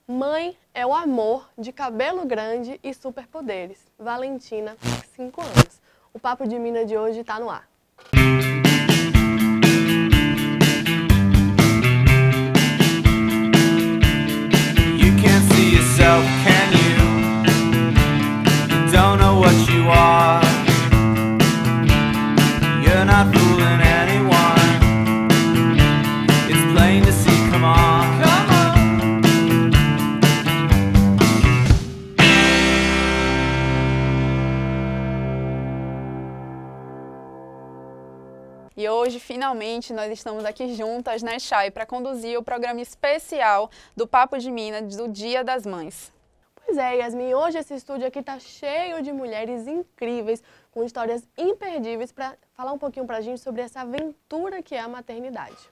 Mãe é o amor de cabelo grande e superpoderes. Valentina, 5 anos. O Papo de Mina de hoje tá no ar. You can't see yourself, can you? You don't know what you are. You're not fooling anyone. It's plain to see, come on. Come on. E hoje, finalmente, nós estamos aqui juntas, né, Chay, para conduzir o programa especial do Papo de Minas do Dia das Mães. Pois é, Yasmin, hoje esse estúdio aqui tá cheio de mulheres incríveis, com histórias imperdíveis, para falar um pouquinho pra gente sobre essa aventura que é a maternidade.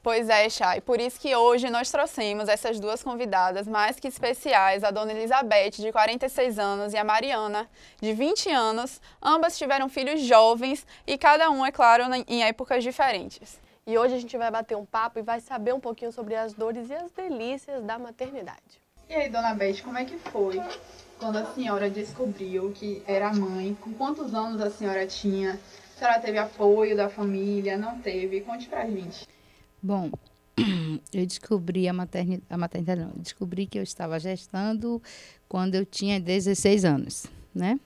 Pois é, Chay, por isso que hoje nós trouxemos essas duas convidadas mais que especiais, a dona Elizabeth, de 46 anos, e a Mariana, de 20 anos. Ambas tiveram filhos jovens e cada um, é claro, em épocas diferentes. E hoje a gente vai bater um papo e vai saber um pouquinho sobre as dores e as delícias da maternidade. E aí, dona Beth, como é que foi quando a senhora descobriu que era mãe? Com quantos anos a senhora tinha? A senhora teve apoio da família? Não teve? Conte pra gente. Bom, eu descobri a maternidade não, eu descobri que eu estava gestando quando eu tinha 16 anos, né?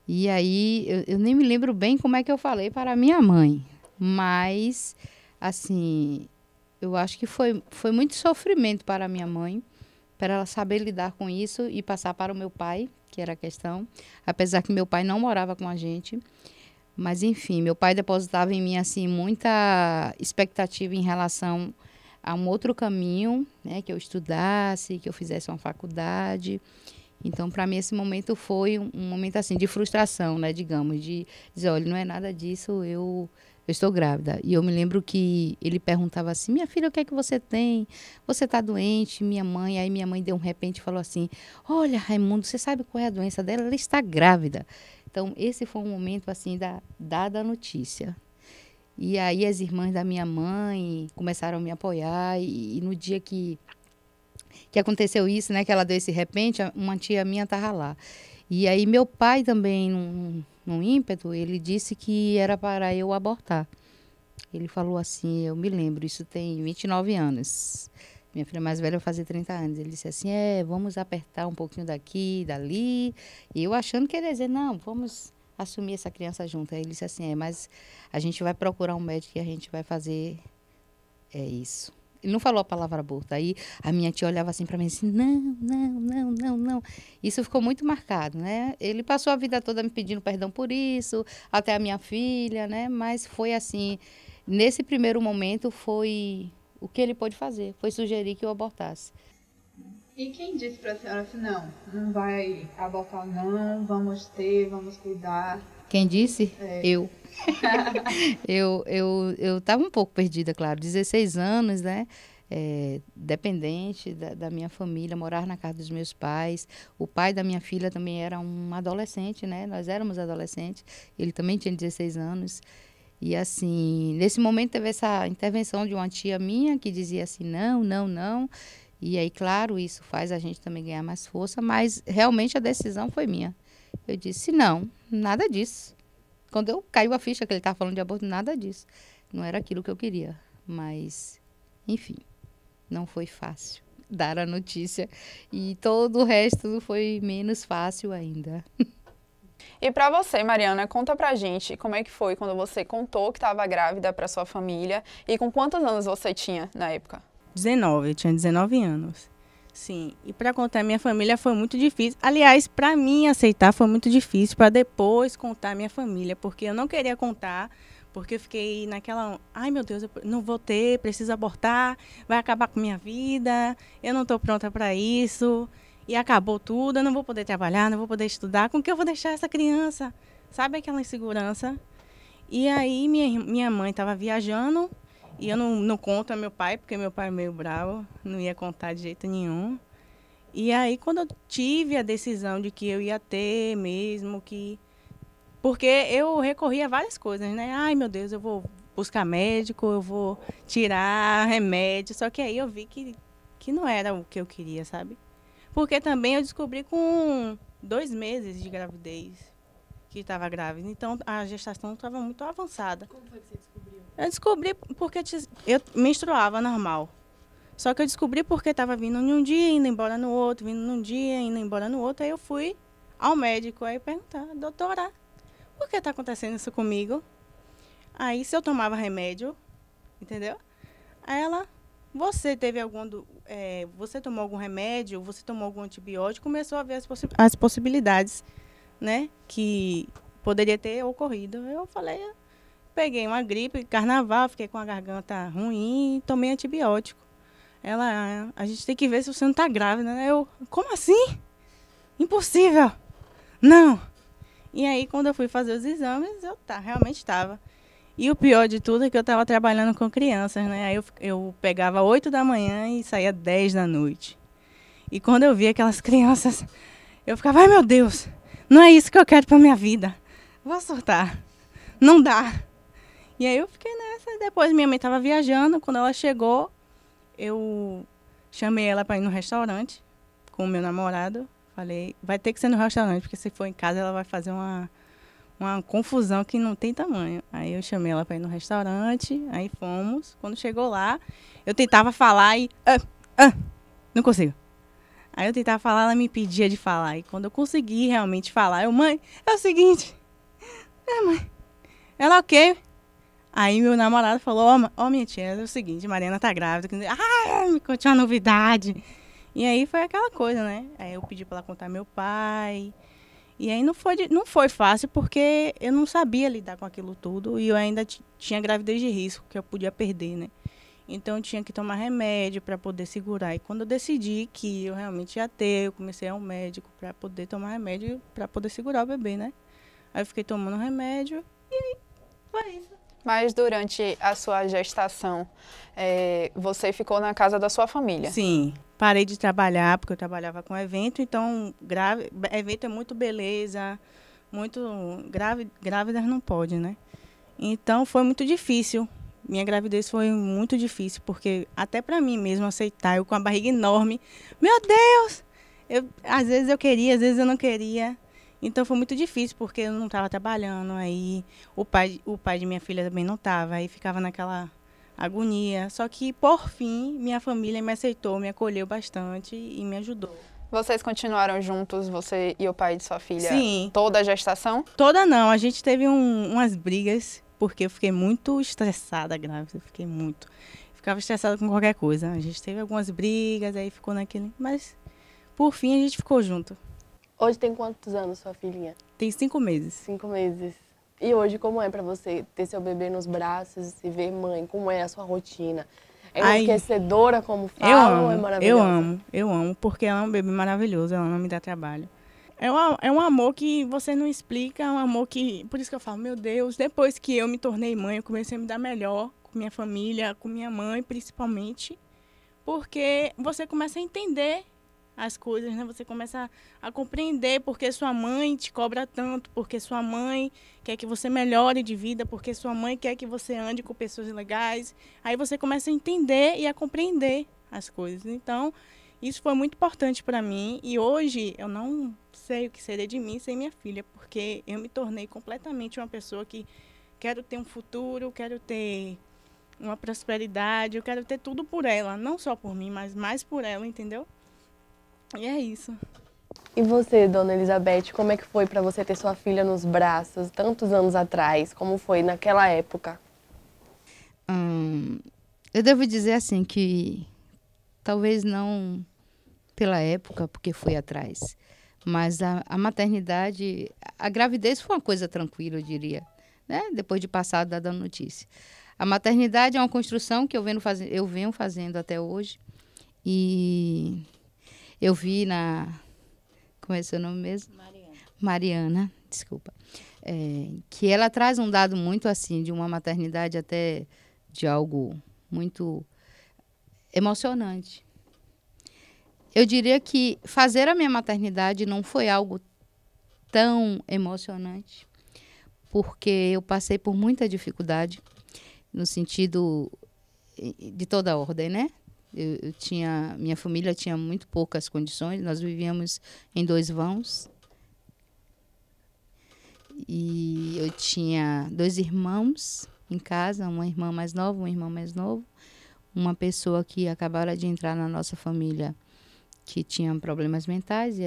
E aí, eu nem me lembro bem como é que eu falei para a minha mãe, mas, assim, eu acho que foi muito sofrimento para a minha mãe, para ela saber lidar com isso e passar para o meu pai, que era a questão, apesar que meu pai não morava com a gente. Mas, enfim, meu pai depositava em mim, assim, muita expectativa em relação a um outro caminho, né? Que eu estudasse, que eu fizesse uma faculdade. Então, para mim, esse momento foi um momento, assim, de frustração, né? Digamos, de dizer, olha, não é nada disso, eu estou grávida. E eu me lembro que ele perguntava assim, minha filha, o que é que você tem? Você está doente? Minha mãe, aí minha mãe deu um repente e falou assim, olha, Raimundo, você sabe qual é a doença dela? Ela está grávida. Então, esse foi um momento, assim, dada a notícia. E aí, as irmãs da minha mãe começaram a me apoiar. E no dia que aconteceu isso, né, que ela deu esse repente, uma tia minha estava lá. E aí, meu pai também, num ímpeto, ele disse que era para eu abortar. Ele falou assim, eu me lembro, isso tem 29 anos. Minha filha mais velha vai fazer 30 anos. Ele disse assim, vamos apertar um pouquinho daqui, dali. E eu achando que ele ia dizer, não, vamos assumir essa criança junto. Aí ele disse assim, mas a gente vai procurar um médico e a gente vai fazer isso. Ele não falou a palavra aborto. Aí a minha tia olhava assim para mim assim, não. Isso ficou muito marcado, né? Ele passou a vida toda me pedindo perdão por isso, até a minha filha, né? Mas foi assim, nesse primeiro momento foi... O que ele pôde fazer foi sugerir que eu abortasse. E quem disse pra senhora assim, não vai abortar não, vamos cuidar? Quem disse? Eu. eu estava um pouco perdida, claro, 16 anos, né? Dependente da minha família, morar na casa dos meus pais. O pai da minha filha também era um adolescente, né? Nós éramos adolescentes, ele também tinha 16 anos. E assim, nesse momento teve essa intervenção de uma tia minha que dizia assim, não. E aí, claro, isso faz a gente também ganhar mais força, mas realmente a decisão foi minha. Eu disse, não, nada disso. Quando eu caiu a ficha que ele estava falando de aborto, nada disso. Não era aquilo que eu queria. Mas, enfim, não foi fácil dar a notícia. E todo o resto foi menos fácil ainda. E para você, Mariana, conta pra gente como é que foi quando você contou que estava grávida para sua família e com quantos anos você tinha na época? 19, eu tinha 19 anos. Sim, e para contar a minha família foi muito difícil. Aliás, para mim aceitar foi muito difícil, para depois contar a minha família, porque eu não queria contar, porque eu fiquei naquela, ai meu Deus, eu não vou ter, preciso abortar, vai acabar com minha vida, eu não estou pronta para isso. E acabou tudo, eu não vou poder trabalhar, não vou poder estudar, com que eu vou deixar essa criança? Sabe aquela insegurança? E aí minha mãe estava viajando, e eu não conto a meu pai, porque meu pai é meio bravo, não ia contar de jeito nenhum. E aí quando eu tive a decisão de que eu ia ter mesmo, porque eu recorri a várias coisas, né? Ai meu Deus, eu vou buscar médico, eu vou tirar remédio, só que aí eu vi que que não era o que eu queria, sabe? Porque também eu descobri com 2 meses de gravidez que estava grávida. Então, a gestação estava muito avançada. Como foi que você descobriu? Eu descobri porque eu menstruava normal. Só que eu descobri porque estava vindo em um dia, indo embora no outro, vindo num dia, indo embora no outro. Aí eu fui ao médico aí perguntar, doutora, por que está acontecendo isso comigo? Aí, se eu tomava remédio, entendeu? Aí ela, você teve você tomou algum remédio, você tomou algum antibiótico, começou a ver as possibilidades, né, que poderia ter ocorrido. Eu falei, peguei uma gripe, carnaval, fiquei com a garganta ruim, tomei antibiótico. Ela, a gente tem que ver se você não está grávida, né? Eu, como assim? Impossível! Não! E aí, quando eu fui fazer os exames, eu realmente estava. E o pior de tudo é que eu estava trabalhando com crianças, né? Aí eu pegava 8 da manhã e saía 10 da noite. E quando eu via aquelas crianças, eu ficava, ai meu Deus, não é isso que eu quero para minha vida. Vou surtar. Não dá. E aí eu fiquei nessa. Depois minha mãe estava viajando, quando ela chegou, eu chamei ela para ir no restaurante com o meu namorado. Falei, vai ter que ser no restaurante, porque se for em casa ela vai fazer uma confusão que não tem tamanho. Aí eu chamei ela para ir no restaurante, aí fomos. Quando chegou lá, eu tentava falar e... não consigo. Aí eu tentava falar, ela me pedia de falar. E quando eu consegui realmente falar, eu, mãe, é o seguinte... mãe, ela ok. Aí meu namorado falou, minha tia, é o seguinte, Mariana tá grávida. Me conte uma novidade. E aí foi aquela coisa, né? Aí eu pedi para ela contar meu pai. E aí não foi fácil, porque eu não sabia lidar com aquilo tudo. E eu ainda tinha gravidez de risco, que eu podia perder, né? Então eu tinha que tomar remédio para poder segurar. E quando eu decidi que eu realmente ia ter, eu comecei a ir ao médico para poder tomar remédio, para poder segurar o bebê, né? Aí eu fiquei tomando remédio e foi isso. Mas durante a sua gestação, você ficou na casa da sua família? Sim, parei de trabalhar, porque eu trabalhava com evento, então evento é muito beleza, muito grávidas não pode, né? Então foi muito difícil, minha gravidez foi muito difícil, porque até para mim mesmo aceitar, eu com a barriga enorme, meu Deus! Às vezes eu queria, às vezes eu não queria. Então foi muito difícil, porque eu não estava trabalhando, aí o pai de minha filha também não estava, aí ficava naquela agonia. Só que, por fim, minha família me aceitou, me acolheu bastante e me ajudou. Vocês continuaram juntos, você e o pai de sua filha? Sim. Toda a gestação? Toda não, a gente teve umas brigas, porque eu fiquei muito estressada grávida, ficava estressada com qualquer coisa. A gente teve algumas brigas, aí ficou naquele, mas por fim a gente ficou junto. Hoje tem quantos anos sua filhinha? Tem 5 meses. 5 meses. E hoje, como é pra você ter seu bebê nos braços e ver mãe? Como é a sua rotina? É enlouquecedora, como falam, ou é maravilhosa? Eu amo, porque ela é um bebê maravilhoso, ela não me dá trabalho. É um amor que você não explica, é um amor que... Por isso que eu falo, meu Deus, depois que eu me tornei mãe, eu comecei a me dar melhor com minha família, com minha mãe, principalmente, porque você começa a entender as coisas, né? Você começa a compreender porque sua mãe te cobra tanto, porque sua mãe quer que você melhore de vida, porque sua mãe quer que você ande com pessoas legais. Aí você começa a entender e a compreender as coisas. Então, isso foi muito importante para mim. E hoje eu não sei o que seria de mim sem minha filha, porque eu me tornei completamente uma pessoa que quero ter um futuro, quero ter uma prosperidade, eu quero ter tudo por ela, não só por mim, mas mais por ela, entendeu? E é isso. E você, dona Elizabeth, como é que foi para você ter sua filha nos braços tantos anos atrás? Como foi naquela época? Eu devo dizer assim que talvez não pela época, porque foi atrás, mas a maternidade, a gravidez foi uma coisa tranquila, eu diria, né? Depois de passar dada a notícia. A maternidade é uma construção que eu venho fazendo até hoje. E eu vi como é seu nome mesmo? Mariana, desculpa. Que ela traz um dado muito assim, de uma maternidade até de algo muito emocionante. Eu diria que fazer a minha maternidade não foi algo tão emocionante, porque eu passei por muita dificuldade, no sentido de toda a ordem, né? Minha família tinha muito poucas condições, nós vivíamos em 2 vãos. E eu tinha 2 irmãos em casa, uma irmã mais nova, um irmão mais novo. Uma pessoa que acabara de entrar na nossa família que tinha problemas mentais e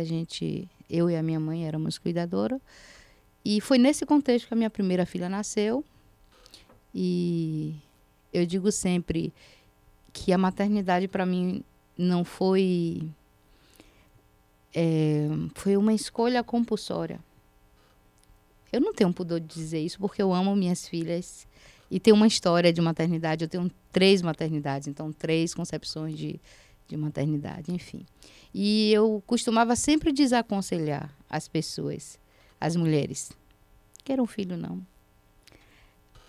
eu e a minha mãe éramos cuidadoras. E foi nesse contexto que a minha primeira filha nasceu. E eu digo sempre que a maternidade para mim não foi foi uma escolha compulsória. Eu não tenho pudor de dizer isso porque eu amo minhas filhas e tenho uma história de maternidade. Eu tenho 3 maternidades, então 3 concepções de maternidade, enfim. E eu costumava sempre desaconselhar as pessoas, as mulheres, queiram um filho não.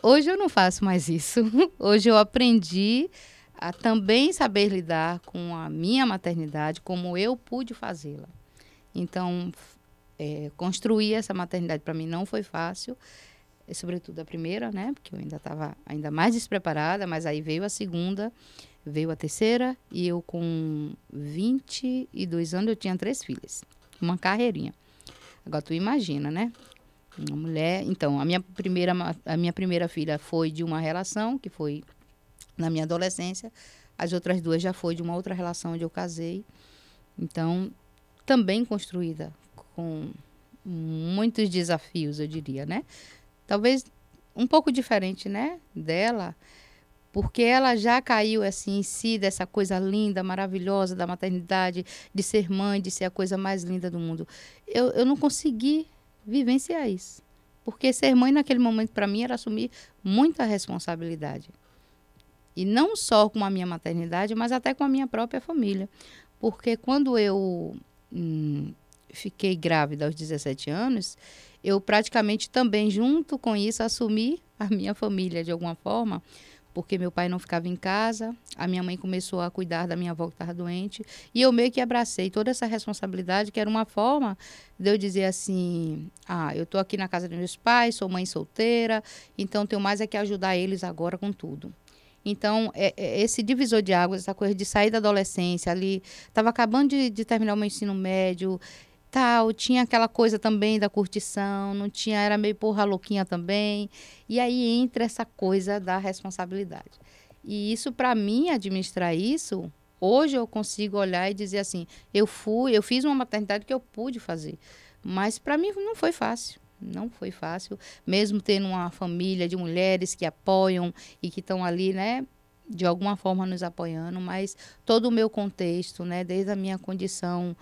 Hoje eu não faço mais isso. Hoje eu aprendi a também saber lidar com a minha maternidade como eu pude fazê-la. Então, construir essa maternidade para mim não foi fácil, sobretudo a primeira, né? Porque eu ainda estava mais despreparada, mas aí veio a segunda, veio a terceira e eu com 22 anos eu tinha 3 filhas, uma carreirinha. Agora tu imagina, né? Uma mulher, então a minha primeira filha foi de uma relação que foi na minha adolescência, as outras 2 já foi de uma outra relação onde eu casei. Então, também construída com muitos desafios, eu diria, né? Talvez um pouco diferente, né, dela, porque ela já caiu assim em si dessa coisa linda, maravilhosa da maternidade, de ser mãe, de ser a coisa mais linda do mundo. Eu não consegui vivenciar isso, porque ser mãe naquele momento para mim era assumir muita responsabilidade. E não só com a minha maternidade, mas até com a minha própria família. Porque quando eu fiquei grávida aos 17 anos, eu praticamente também, junto com isso, assumi a minha família de alguma forma, porque meu pai não ficava em casa, a minha mãe começou a cuidar da minha avó que estava doente, e eu meio que abracei toda essa responsabilidade, que era uma forma de eu dizer assim, eu estou aqui na casa dos meus pais, sou mãe solteira, então tenho mais é que ajudar eles agora com tudo. Então, esse divisor de águas, essa coisa de sair da adolescência ali, estava acabando de terminar o meu ensino médio, tal, tinha aquela coisa também da curtição, não tinha, era meio porra louquinha também. E aí entra essa coisa da responsabilidade. E isso, para mim, administrar isso, hoje eu consigo olhar e dizer assim, eu fiz uma maternidade que eu pude fazer. Mas para mim não foi fácil. Não foi fácil, mesmo tendo uma família de mulheres que apoiam e que estão ali, né, de alguma forma nos apoiando, mas todo o meu contexto, né, desde a minha condição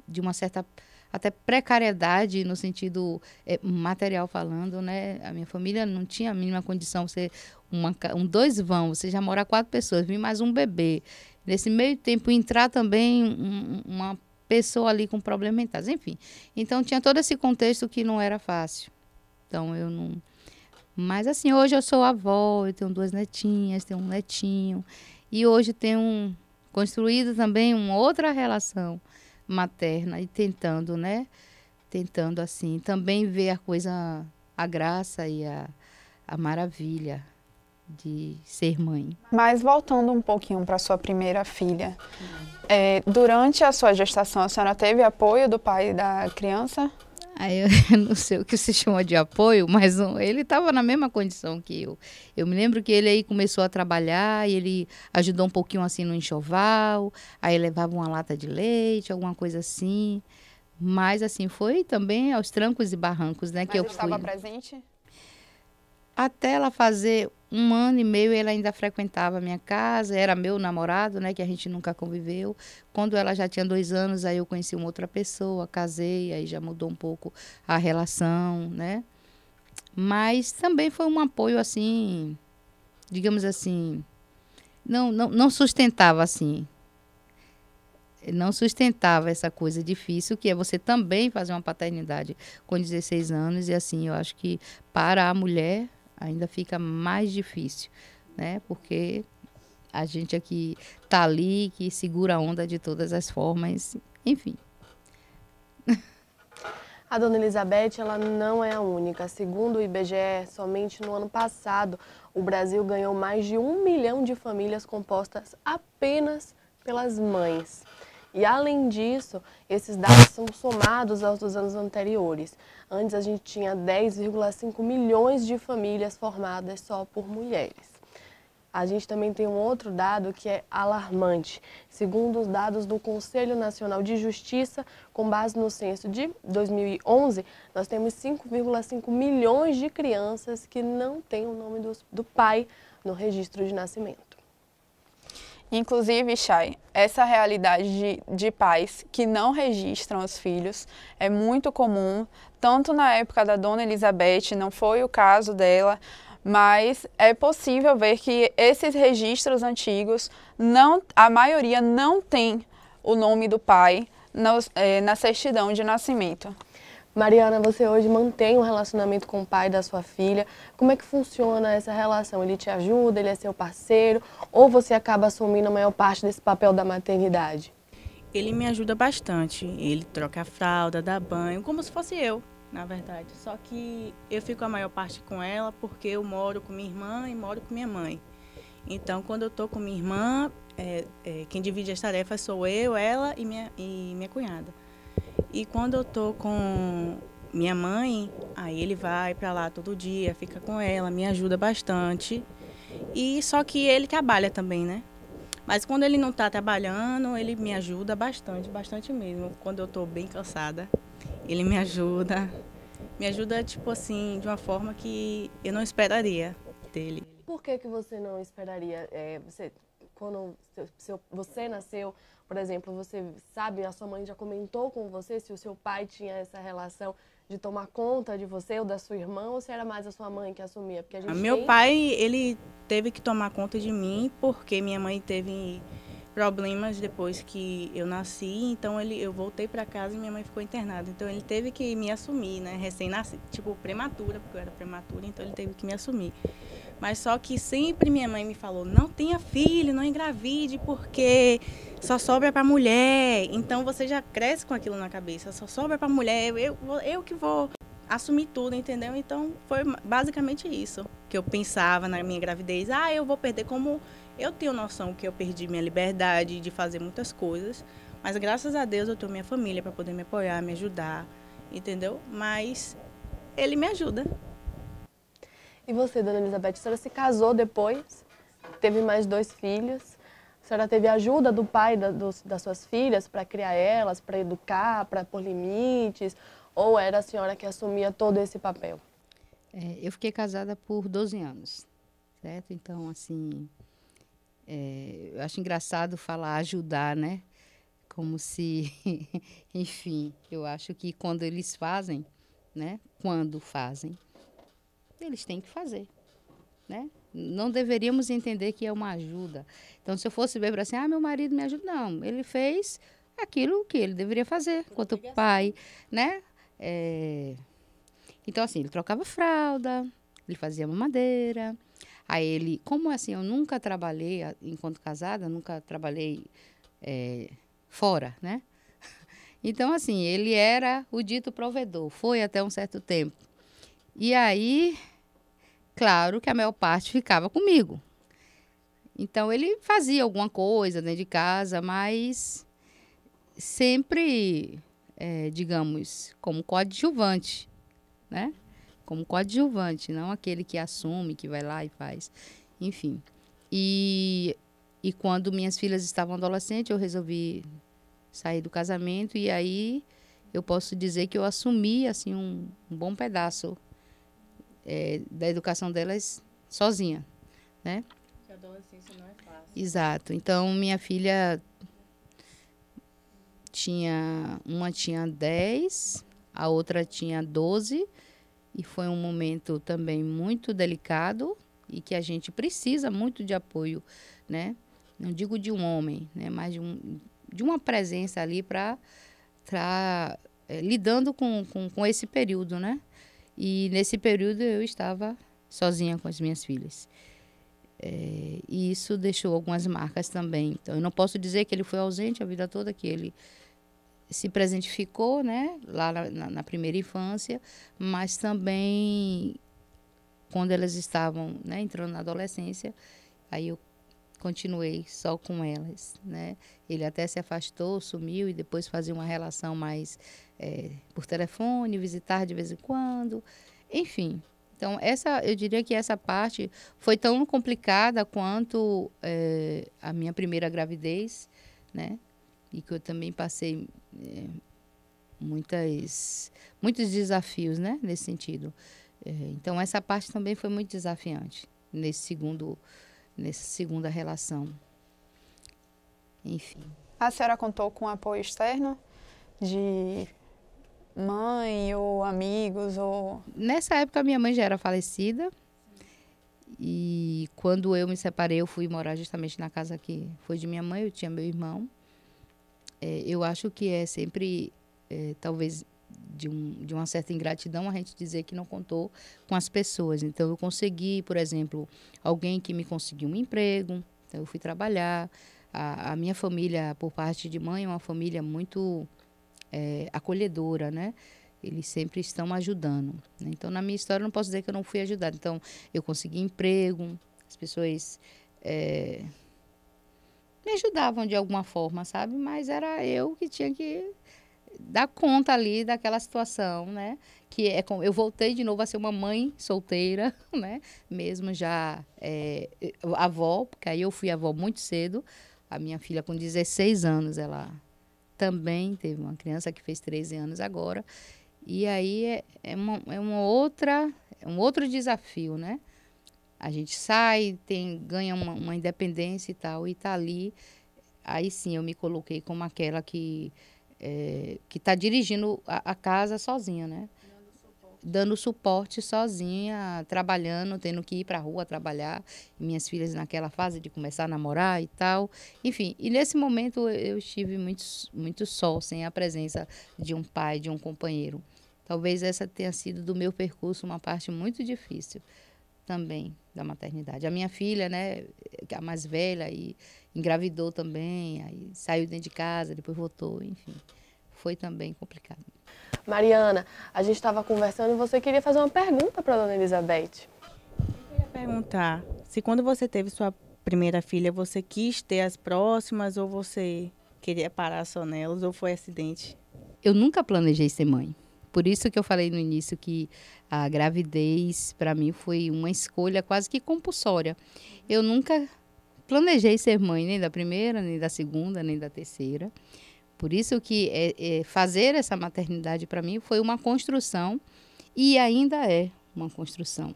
de uma certa até precariedade no sentido material falando, né, a minha família não tinha a mínima condição, você 2 vão, você já mora 4 pessoas, vir mais um bebê, nesse meio tempo entrar também uma pessoa ali com problemas mentais, enfim. Então, tinha todo esse contexto que não era fácil. Então, eu não... Mas, assim, hoje eu sou avó, eu tenho 2 netinhas, tenho um netinho. E hoje tenho construído também uma outra relação materna e tentando, né? Tentando, assim, também ver a coisa, a graça e a maravilha de ser mãe. Mas voltando um pouquinho para sua primeira filha, durante a sua gestação, a senhora teve apoio do pai da criança? Eu não sei o que se chama de apoio, mas ele estava na mesma condição que eu. Eu me lembro que ele aí começou a trabalhar e ele ajudou um pouquinho assim no enxoval, aí levava uma lata de leite, alguma coisa assim. Mas assim, foi também aos trancos e barrancos, né, que eu fui. Mas ele estava presente? Até ela fazer 1 ano e meio, ele ainda frequentava a minha casa, era meu namorado, né, que a gente nunca conviveu. Quando ela já tinha 2 anos, aí eu conheci uma outra pessoa, casei, aí já mudou um pouco a relação, né. Mas também foi um apoio, assim, digamos assim, não sustentava, assim. Não sustentava essa coisa difícil, que é você também fazer uma paternidade com 16 anos. E assim, eu acho que para a mulher ainda fica mais difícil, né? Porque a gente aqui tá ali, que segura a onda de todas as formas, enfim. A dona Elizabeth, ela não é a única. Segundo o IBGE, somente no ano passado, o Brasil ganhou mais de 1 milhão de famílias compostas apenas pelas mães. E, além disso, esses dados são somados aos dos anos anteriores. Antes, a gente tinha 10,5 milhões de famílias formadas só por mulheres. A gente também tem um outro dado que é alarmante. Segundo os dados do Conselho Nacional de Justiça, com base no censo de 2011, nós temos 5,5 milhões de crianças que não têm o nome do pai no registro de nascimento. Inclusive, Chay, essa realidade de pais que não registram os filhos é muito comum, tanto na época da Dona Elizabeth, não foi o caso dela, mas é possível ver que esses registros antigos, a maioria não tem o nome do pai na certidão de nascimento. Mariana, você hoje mantém um relacionamento com o pai da sua filha. Como é que funciona essa relação? Ele te ajuda, ele é seu parceiro, ou você acaba assumindo a maior parte desse papel da maternidade? Ele me ajuda bastante. Ele troca a fralda, dá banho, como se fosse eu, na verdade. Só que eu fico a maior parte com ela porque eu moro com minha irmã e moro com minha mãe. Então, quando eu estou com minha irmã, quem divide as tarefas sou eu, ela e minha cunhada. E quando eu tô com minha mãe, aí ele vai para lá todo dia, fica com ela, me ajuda bastante. E só que ele trabalha também, né? Mas quando ele não tá trabalhando, ele me ajuda bastante, bastante mesmo. Quando eu tô bem cansada, ele me ajuda. Me ajuda, tipo assim, de uma forma que eu não esperaria dele. Por que você não esperaria? Quando você nasceu, por exemplo, você sabe, a sua mãe já comentou com você se o seu pai tinha essa relação de tomar conta de você ou da sua irmã, ou se era mais a sua mãe que assumia? Porque Meu pai, ele teve que tomar conta de mim porque minha mãe teve problemas depois que eu nasci, então eu voltei para casa e minha mãe ficou internada. Então ele teve que me assumir, né, recém-nascida, tipo prematura, porque eu era prematura, então ele teve que me assumir. Mas só que sempre minha mãe me falou, não tenha filho, não engravide, porque só sobra para mulher. Então você já cresce com aquilo na cabeça, só sobra para mulher, eu que vou assumir tudo, entendeu? Então foi basicamente isso que eu pensava na minha gravidez. Eu vou perder, como eu tenho noção que eu perdi minha liberdade de fazer muitas coisas, mas graças a Deus eu tenho minha família para poder me apoiar, me ajudar, entendeu? Mas ele me ajuda. E você, Dona Elizabeth, a senhora se casou depois, teve mais 2 filhos, a senhora teve ajuda do pai das suas filhas para criar elas, para educar, para pôr limites, ou era a senhora que assumia todo esse papel? Eu fiquei casada por 12 anos, certo? Então, assim, eu acho engraçado falar ajudar, né? Como se, enfim, eu acho que quando eles fazem, né? Quando fazem, eles têm que fazer, né? Não deveríamos entender que é uma ajuda. Então, se eu fosse ver para assim, meu marido me ajuda, não. Ele fez aquilo que ele deveria fazer, quanto pai, né? Então, assim, ele trocava fralda, ele fazia mamadeira. Aí ele, como assim, eu nunca trabalhei, enquanto casada, nunca trabalhei fora, né? Então, assim, ele era o dito provedor, foi até um certo tempo. E aí, claro que a maior parte ficava comigo. Então, ele fazia alguma coisa dentro de casa, mas sempre, digamos, como coadjuvante, né? Como coadjuvante, não aquele que assume, que vai lá e faz. Enfim. E quando minhas filhas estavam adolescentes, eu resolvi sair do casamento e aí eu posso dizer que eu assumi assim, um bom pedaço da educação delas sozinha, né? A adolescência não é fácil. Exato. Então, minha filha uma tinha 10, a outra tinha 12, e foi um momento também muito delicado e que a gente precisa muito de apoio, né? Não digo de um homem, né? Mas de uma presença ali para lidando com esse período, né? E nesse período eu estava sozinha com as minhas filhas. E isso deixou algumas marcas também. Então, eu não posso dizer que ele foi ausente a vida toda, que ele se presentificou, né, lá na primeira infância, mas também quando elas estavam, né, entrando na adolescência, aí eu continuei só com elas, né? Ele até se afastou, sumiu e depois fazia uma relação mais por telefone, visitar de vez em quando, enfim. Então, eu diria que essa parte foi tão complicada quanto a minha primeira gravidez, né? E que eu também passei muitos desafios, né? Nesse sentido. Então, essa parte também foi muito desafiante nessa segunda relação. Enfim. A senhora contou com apoio externo de mãe ou amigos? Nessa época, minha mãe já era falecida. E quando eu me separei, eu fui morar justamente na casa que foi de minha mãe. Eu tinha meu irmão. Eu acho que é sempre, talvez, de uma certa ingratidão a gente dizer que não contou com as pessoas. Então, eu consegui, por exemplo, alguém que me conseguiu um emprego. Então, eu fui trabalhar. A minha família, por parte de mãe, é uma família muito acolhedora, né? Eles sempre estão ajudando, né? Então, na minha história, eu não posso dizer que eu não fui ajudada. Então, eu consegui emprego, as pessoas me ajudavam de alguma forma, sabe? Mas era eu que tinha que dar conta ali daquela situação, né? Que eu voltei de novo a ser uma mãe solteira, né? Mesmo já avó, porque aí eu fui avó muito cedo. A minha filha, com 16 anos, ela também teve uma criança que fez 13 anos agora. E aí um outro desafio, né? A gente sai, ganha uma independência e tal, e tá ali. Aí sim eu me coloquei como aquela que está dirigindo a casa sozinha, né? Dando suporte sozinha, trabalhando, tendo que ir para a rua trabalhar. Minhas filhas naquela fase de começar a namorar e tal. Enfim, e nesse momento eu estive muito só, sem a presença de um pai, de um companheiro. Talvez essa tenha sido do meu percurso uma parte muito difícil também da maternidade. A minha filha, né, a mais velha, aí engravidou também, aí saiu dentro de casa, depois voltou, enfim. Foi também complicado. Mariana, a gente estava conversando e você queria fazer uma pergunta para a dona Elizabeth. Eu queria perguntar se quando você teve sua primeira filha, você quis ter as próximas ou você queria parar só nelas ou foi acidente? Eu nunca planejei ser mãe. Por isso que eu falei no início que a gravidez, para mim, foi uma escolha quase que compulsória. Eu nunca planejei ser mãe, nem da primeira, nem da segunda, nem da terceira. Por isso que fazer essa maternidade para mim foi uma construção e ainda é uma construção,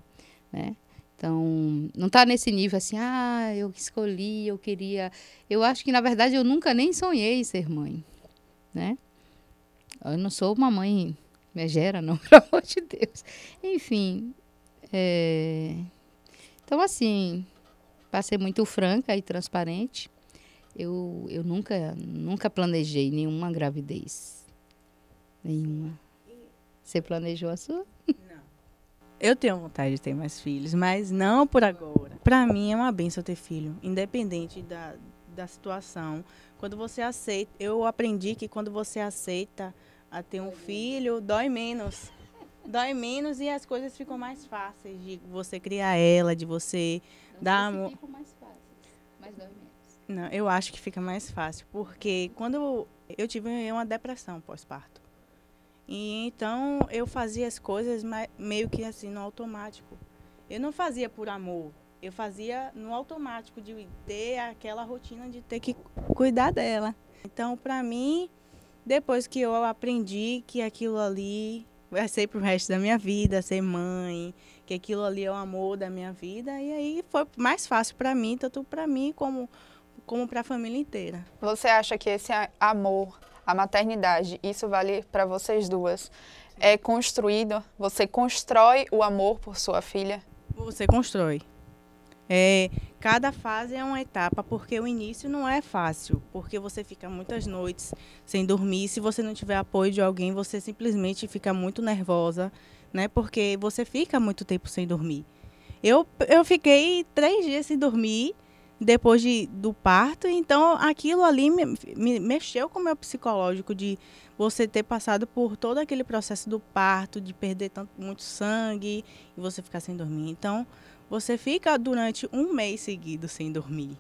né? Então, não está nesse nível assim, eu escolhi, eu queria... Eu acho que, na verdade, eu nunca nem sonhei ser mãe, né? Eu não sou uma mãe megera, não, pelo amor de Deus. Enfim, então, assim, para ser muito franca e transparente, eu nunca planejei nenhuma gravidez. Nenhuma. Você planejou a sua? Não. Eu tenho vontade de ter mais filhos, mas não por agora. Para mim é uma bênção ter filho, independente da situação. Quando você aceita, eu aprendi que quando você aceita a ter um filho, dói menos. Dói menos e as coisas ficam mais fáceis de você criar ela, de você dar amor. Ficam mais fáceis, mas dói menos. Não, eu acho que fica mais fácil, porque quando eu tive uma depressão pós-parto. E então eu fazia as coisas meio que assim no automático. Eu não fazia por amor, eu fazia no automático de ter aquela rotina de ter que cuidar dela. Então, para mim, depois que eu aprendi que aquilo ali vai ser pro resto da minha vida, ser mãe, que aquilo ali é o amor da minha vida, e aí foi mais fácil para mim, tanto para mim como para a família inteira. Você acha que esse amor, a maternidade, isso vale para vocês duas? É construído? Você constrói o amor por sua filha? Você constrói. Cada fase é uma etapa, porque o início não é fácil, porque você fica muitas noites sem dormir. Se você não tiver apoio de alguém, você simplesmente fica muito nervosa, né? Porque você fica muito tempo sem dormir. Eu fiquei 3 dias sem dormir, depois do parto. Então, aquilo ali me mexeu com o meu psicológico, de você ter passado por todo aquele processo do parto, de perder muito sangue e você ficar sem dormir. Então, você fica durante 1 mês seguido sem dormir,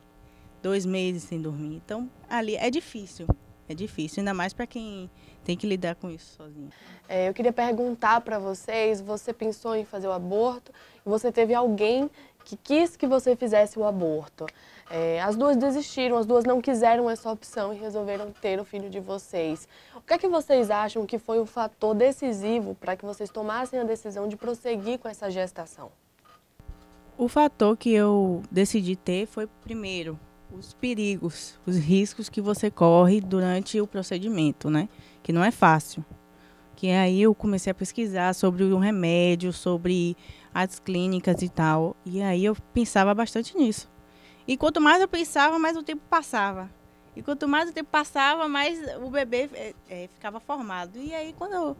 2 meses sem dormir. Então, ali é difícil, ainda mais para quem tem que lidar com isso sozinho. Eu queria perguntar para vocês, você pensou em fazer o aborto e você teve alguém que quis que você fizesse o aborto. As duas desistiram, as duas não quiseram essa opção e resolveram ter o filho de vocês. O que é que vocês acham que foi o fator decisivo para que vocês tomassem a decisão de prosseguir com essa gestação? O fator que eu decidi ter foi, primeiro, os perigos, os riscos que você corre durante o procedimento, né? Que não é fácil. Que aí eu comecei a pesquisar sobre um remédio, sobre as clínicas e tal. E aí eu pensava bastante nisso. E quanto mais eu pensava, mais o tempo passava. E quanto mais o tempo passava, mais o bebê ficava formado. E aí quando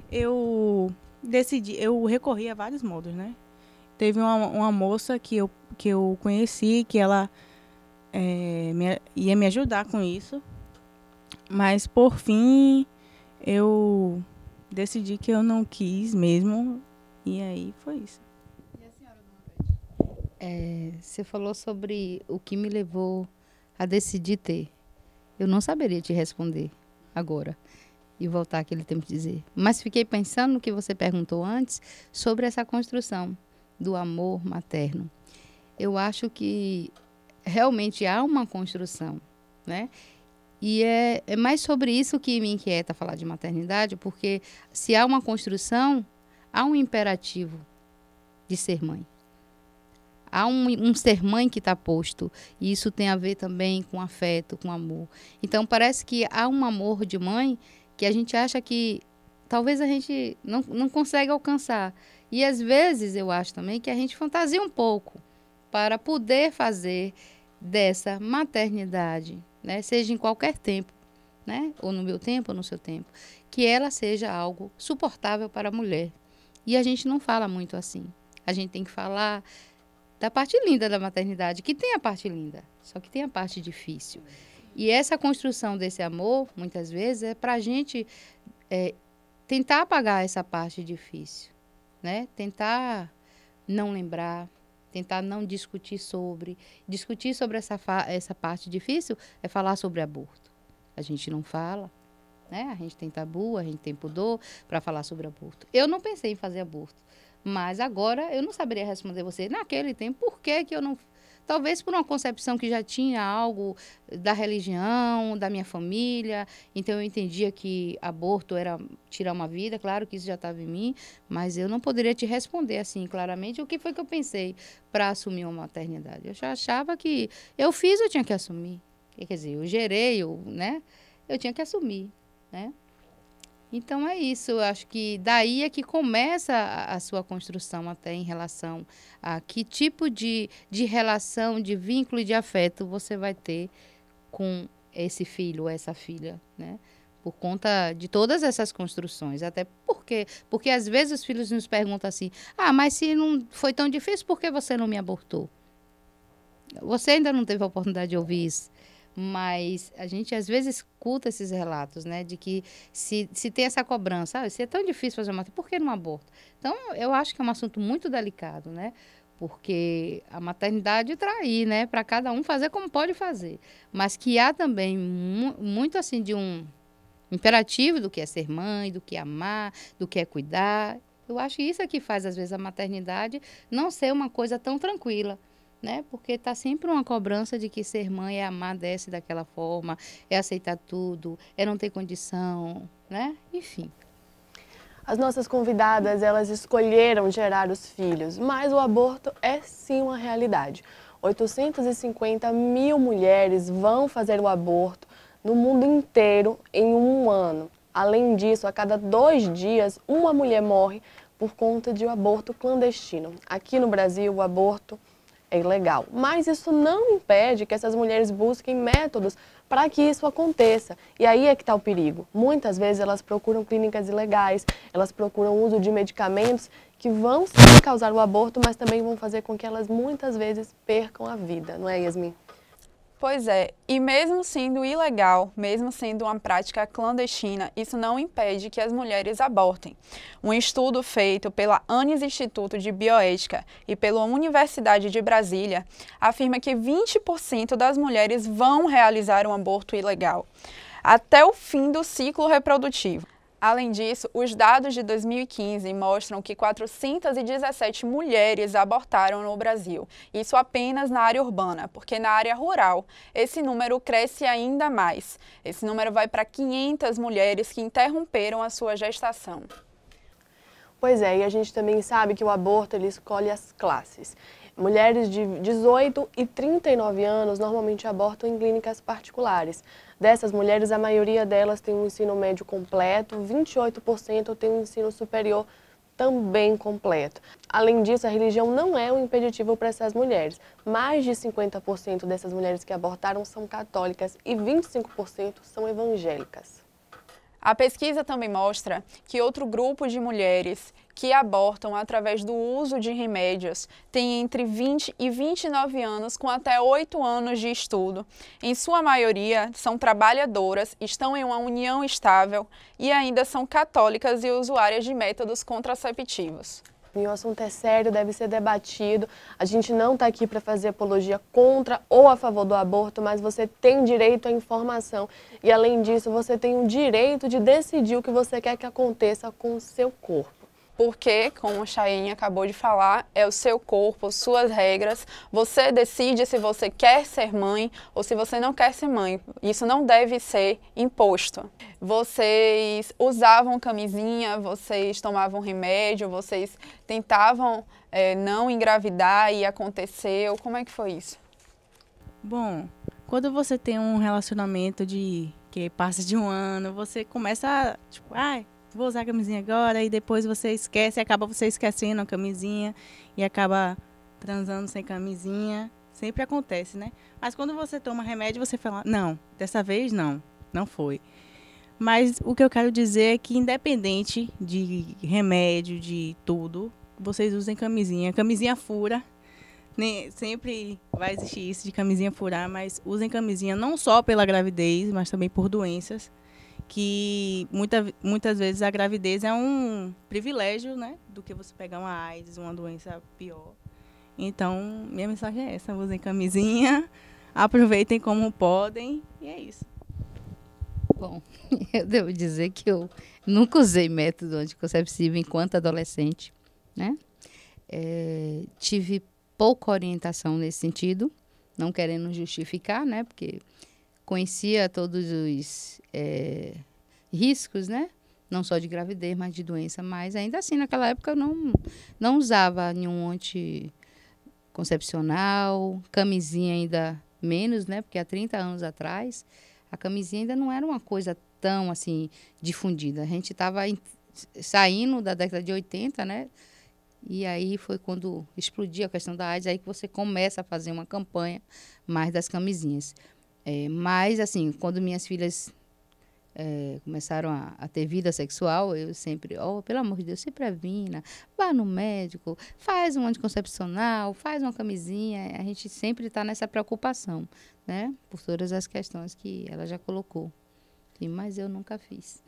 eu decidi, eu recorri a vários modos, né? Teve uma moça que eu conheci, que ela ia me ajudar com isso. Mas, por fim, eu decidi que eu não quis mesmo. E aí foi isso. E a senhora, dona Beth? Você falou sobre o que me levou a decidir ter. Eu não saberia te responder agora e voltar aquele tempo e dizer. Mas fiquei pensando no que você perguntou antes sobre essa construção do amor materno. Eu acho que realmente há uma construção, né? E é mais sobre isso que me inquieta falar de maternidade, porque se há uma construção, há um imperativo de ser mãe. Há um ser mãe que está posto, e isso tem a ver também com afeto, com amor. Então, parece que há um amor de mãe que a gente acha que talvez a gente não consegue alcançar. E, às vezes, eu acho também que a gente fantasia um pouco para poder fazer dessa maternidade, né, seja em qualquer tempo, né, ou no meu tempo ou no seu tempo, que ela seja algo suportável para a mulher. E a gente não fala muito assim. A gente tem que falar da parte linda da maternidade, que tem a parte linda, só que tem a parte difícil. E essa construção desse amor, muitas vezes, é para a gente tentar apagar essa parte difícil, né? Tentar não lembrar, tentar não discutir sobre. Discutir sobre essa parte difícil é falar sobre aborto. A gente não fala, né? A gente tem tabu, a gente tem pudor para falar sobre aborto. Eu não pensei em fazer aborto, mas agora eu não saberia responder você. Naquele tempo, por que eu não... Talvez por uma concepção que já tinha algo da religião, da minha família. Então, eu entendia que aborto era tirar uma vida. Claro que isso já estava em mim, mas eu não poderia te responder assim claramente o que foi que eu pensei para assumir uma maternidade. Eu já achava que eu fiz, eu tinha que assumir. Quer dizer, eu gerei, né? Eu tinha que assumir, né? Então, é isso. Eu acho que daí é que começa a sua construção até em relação a que tipo de relação, de vínculo e de afeto você vai ter com esse filho ou essa filha, né? Por conta de todas essas construções. Até porque às vezes os filhos nos perguntam assim, mas se não foi tão difícil, por que você não me abortou? Você ainda não teve a oportunidade de ouvir isso. Mas a gente às vezes escuta esses relatos, né, de que se tem essa cobrança, se é tão difícil fazer uma maternidade, por que não aborto? Então, eu acho que é um assunto muito delicado, né, porque a maternidade trai, né, para cada um fazer como pode fazer, mas que há também muito assim de um imperativo do que é ser mãe, do que é amar, do que é cuidar. Eu acho que isso é que faz às vezes a maternidade não ser uma coisa tão tranquila, né? Porque está sempre uma cobrança de que ser mãe é amar dessa e daquela forma, é aceitar tudo, é não ter condição, né? Enfim. As nossas convidadas, elas escolheram gerar os filhos, mas o aborto é sim uma realidade. 850 mil mulheres vão fazer o aborto no mundo inteiro em 1 ano. Além disso, a cada 2 dias, uma mulher morre por conta de um aborto clandestino. Aqui no Brasil, o aborto é ilegal, mas isso não impede que essas mulheres busquem métodos para que isso aconteça. E aí é que está o perigo. Muitas vezes elas procuram clínicas ilegais, elas procuram o uso de medicamentos que vão sim causar o aborto, mas também vão fazer com que elas muitas vezes percam a vida, não é, Yasmin? Pois é, e mesmo sendo ilegal, mesmo sendo uma prática clandestina, isso não impede que as mulheres abortem. Um estudo feito pela ANES Instituto de Bioética e pela Universidade de Brasília afirma que 20% das mulheres vão realizar um aborto ilegal até o fim do ciclo reprodutivo. Além disso, os dados de 2015 mostram que 417 mulheres abortaram no Brasil. Isso apenas na área urbana, porque na área rural esse número cresce ainda mais. Esse número vai para 500 mulheres que interromperam a sua gestação. Pois é, e a gente também sabe que o aborto ele escolhe as classes. Mulheres de 18 e 39 anos normalmente abortam em clínicas particulares. Dessas mulheres, a maioria delas tem um ensino médio completo, 28% tem um ensino superior também completo. Além disso, a religião não é um impeditivo para essas mulheres. Mais de 50% dessas mulheres que abortaram são católicas e 25% são evangélicas. A pesquisa também mostra que outro grupo de mulheres que abortam através do uso de remédios tem entre 20 e 29 anos com até 8 anos de estudo. Em sua maioria, são trabalhadoras, estão em uma união estável e ainda são católicas e usuárias de métodos contraceptivos. O assunto é sério, deve ser debatido. A gente não está aqui para fazer apologia contra ou a favor do aborto, mas você tem direito à informação. E, além disso, você tem o direito de decidir o que você quer que aconteça com o seu corpo. Porque, como a Chayenne acabou de falar, é o seu corpo, suas regras. Você decide se você quer ser mãe ou se você não quer ser mãe. Isso não deve ser imposto. Vocês usavam camisinha, vocês tomavam remédio, vocês tentavam não engravidar e aconteceu. Como é que foi isso? Bom, quando você tem um relacionamento que passa de um ano, você começa a, tipo, vou usar a camisinha agora, e depois você esquece, acaba você esquecendo a camisinha e acaba transando sem camisinha. Sempre acontece, né? Mas quando você toma remédio, você fala, não, dessa vez não foi. Mas o que eu quero dizer é que independente de remédio, de tudo, vocês usem camisinha. Camisinha fura, sempre vai existir isso de camisinha furar, mas usem camisinha não só pela gravidez, mas também por doenças. Que muitas vezes a gravidez é um privilégio, né, do que você pegar uma AIDS, uma doença pior. Então, minha mensagem é essa, usem camisinha, aproveitem como podem, e é isso. Bom, eu devo dizer que eu nunca usei método anticonceptivo enquanto adolescente, né? Tive pouca orientação nesse sentido, não querendo justificar, né, porque conhecia todos os riscos, né? Não só de gravidez, mas de doença. Mas ainda assim, naquela época, eu não usava nenhum anticoncepcional, camisinha ainda menos, né? Porque há 30 anos atrás, a camisinha ainda não era uma coisa tão, assim, difundida. A gente estava saindo da década de 80, né? E aí foi quando explodiu a questão da AIDS, aí que você começa a fazer uma campanha mais das camisinhas. Mas, assim, quando minhas filhas começaram a ter vida sexual, eu sempre, pelo amor de Deus, se previna, vá no médico, faz um anticoncepcional, faz uma camisinha. A gente sempre está nessa preocupação, né? Por todas as questões que ela já colocou. Mas eu nunca fiz.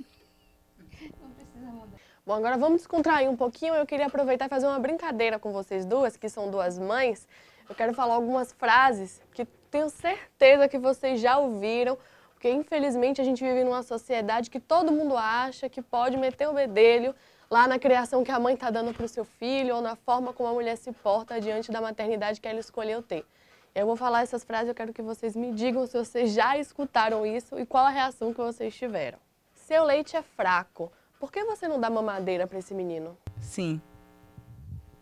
Não precisa mandar. Bom, agora vamos descontrair um pouquinho. Eu queria aproveitar e fazer uma brincadeira com vocês duas, que são duas mães. Eu quero falar algumas frases que tenho certeza que vocês já ouviram, porque infelizmente a gente vive numa sociedade que todo mundo acha que pode meter o bedelho lá na criação que a mãe está dando para o seu filho ou na forma como a mulher se porta diante da maternidade que ela escolheu ter. Eu vou falar essas frases, eu quero que vocês me digam se vocês já escutaram isso e qual a reação que vocês tiveram. Seu leite é fraco, por que você não dá mamadeira para esse menino? Sim.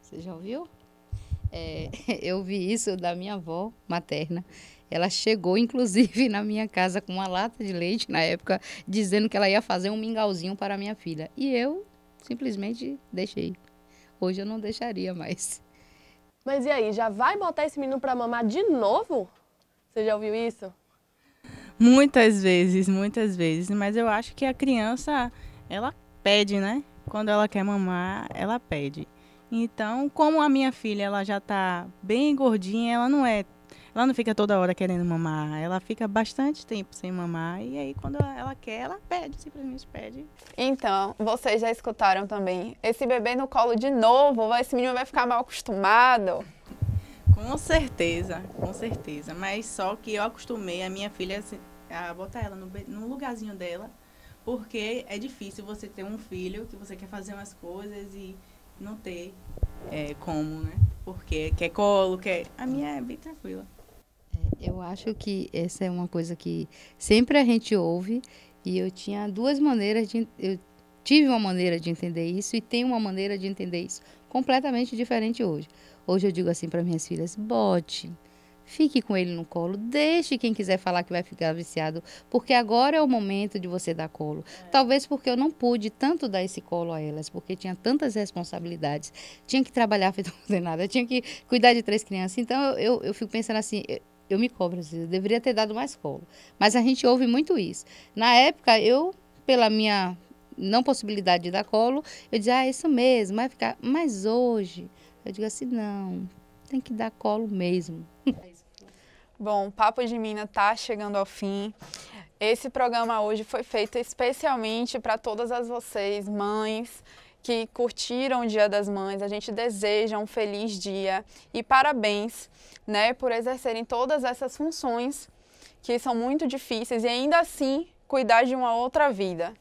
Você já ouviu? Eu vi isso da minha avó materna. Ela chegou, inclusive, na minha casa com uma lata de leite, na época, dizendo que ela ia fazer um mingauzinho para a minha filha. E eu simplesmente deixei. Hoje eu não deixaria mais. Mas e aí, já vai botar esse menino para mamar de novo? Você já ouviu isso? Muitas vezes. Mas eu acho que a criança, ela pede, né? Quando ela quer mamar, ela pede. Então, como a minha filha ela já está bem gordinha, ela não é Ela não fica toda hora querendo mamar, ela fica bastante tempo sem mamar e aí quando ela quer, ela pede, simplesmente pede. Então, vocês já escutaram também. Esse bebê no colo de novo, esse menino vai ficar mal acostumado. Com certeza. Mas só que eu acostumei a minha filha a botar ela no lugarzinho dela, porque é difícil você ter um filho que você quer fazer umas coisas e não ter como, né? Porque quer colo, quer... A minha é bem tranquila. Eu acho que essa é uma coisa que sempre a gente ouve e eu tinha duas maneiras eu tive uma maneira de entender isso e tenho uma maneira de entender isso completamente diferente hoje. Hoje eu digo assim para minhas filhas, bote, fique com ele no colo, deixe quem quiser falar que vai ficar viciado, porque agora é o momento de você dar colo. Talvez porque eu não pude tanto dar esse colo a elas, porque tinha tantas responsabilidades, tinha que trabalhar feito não fazer nada, tinha que cuidar de 3 crianças, então eu fico pensando assim, eu me cobro, eu deveria ter dado mais colo. Mas a gente ouve muito isso. Na época, pela minha não possibilidade de dar colo, eu dizia, isso mesmo, vai ficar. Mas hoje, eu digo assim, não, tem que dar colo mesmo. Bom, o Papo de Mina tá chegando ao fim. Esse programa hoje foi feito especialmente para todas vocês, mães, que curtiram o Dia das Mães. A gente deseja um feliz dia e parabéns, né, por exercerem todas essas funções que são muito difíceis e ainda assim cuidar de uma outra vida.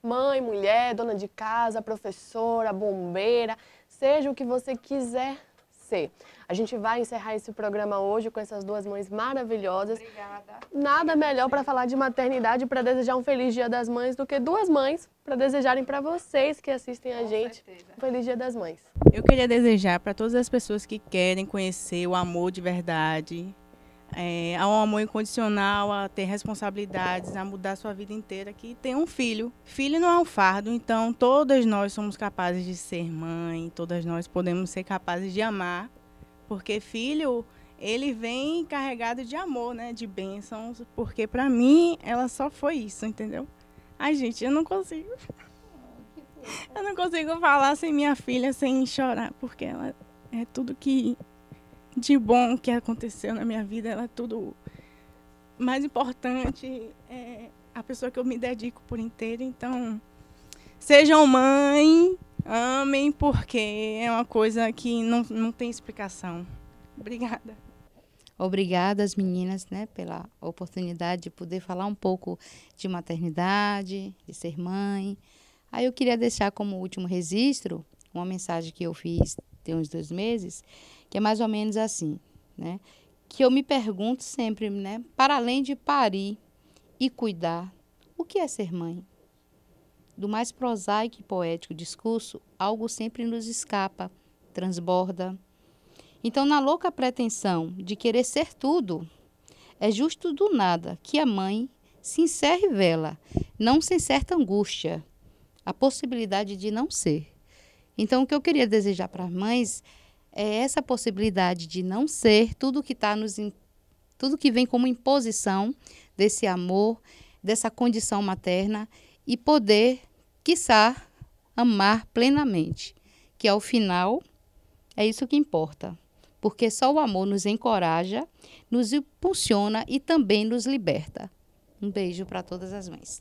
Mãe, mulher, dona de casa, professora, bombeira, seja o que você quiser ser. A gente vai encerrar esse programa hoje com essas duas mães maravilhosas. Obrigada. Nada melhor para falar de maternidade, para desejar um feliz Dia das Mães, do que duas mães para desejarem para vocês que assistem a gente um feliz Dia das Mães. Eu queria desejar para todas as pessoas que querem conhecer o amor de verdade, ao amor incondicional, a ter responsabilidades, a mudar a sua vida inteira, que tem um filho. Filho não é um fardo, então todas nós somos capazes de ser mãe, todas nós podemos ser capazes de amar, porque filho, ele vem carregado de amor, né, de bênçãos, porque para mim ela só foi isso, entendeu? Ai, gente, eu não consigo falar sem minha filha, sem chorar, porque ela é tudo que de bom que aconteceu na minha vida, ela é tudo mais importante, é a pessoa que eu me dedico por inteiro. Então, sejam mãe, amem, porque é uma coisa que não tem explicação. Obrigada. Obrigada às meninas, né, pela oportunidade de poder falar um pouco de maternidade, de ser mãe. Aí eu queria deixar como último registro uma mensagem que eu fiz tem uns 2 meses, que é mais ou menos assim, né? Que eu me pergunto sempre, né? Para além de parir e cuidar, o que é ser mãe? Do mais prosaico e poético discurso, algo sempre nos escapa, transborda. Então, na louca pretensão de querer ser tudo, é justo do nada que a mãe se encerra e vela, não sem certa angústia, a possibilidade de não ser. Então, o que eu queria desejar para as mães é essa possibilidade de não ser tudo que tudo que vem como imposição desse amor, dessa condição materna e poder, quiçá, amar plenamente, que ao final é isso que importa, porque só o amor nos encoraja, nos impulsiona e também nos liberta. Um beijo para todas as mães.